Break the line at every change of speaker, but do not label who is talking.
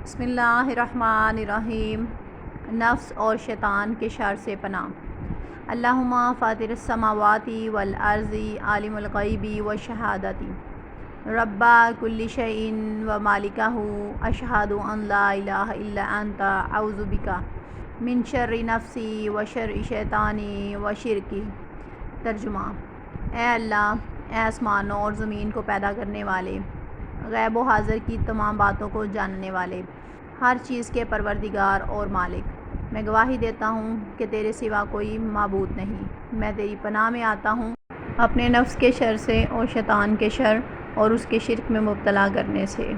بسم اللہ الرحمن الرحیم۔ نفس اور شیطان کے شر سے پناہ۔ اللہم فاطر السماوات والارض عالم الغیب والشہادۃ رب کل شیء ومالکہ اشہد ان لا الہ الا انت اعوذ بک من شر نفسی وشر شیطانی وشرکی۔ ترجمہ: اے اللہ، اے آسمانوں اور زمین کو پیدا کرنے والے، غیب و حاضر کی تمام باتوں کو جاننے والے، ہر چیز کے پروردگار اور مالک، میں گواہی دیتا ہوں کہ تیرے سوا کوئی معبود نہیں۔ میں تیری پناہ میں آتا ہوں اپنے نفس کے شر سے اور شیطان کے شر اور اس کے شرک میں مبتلا کرنے سے۔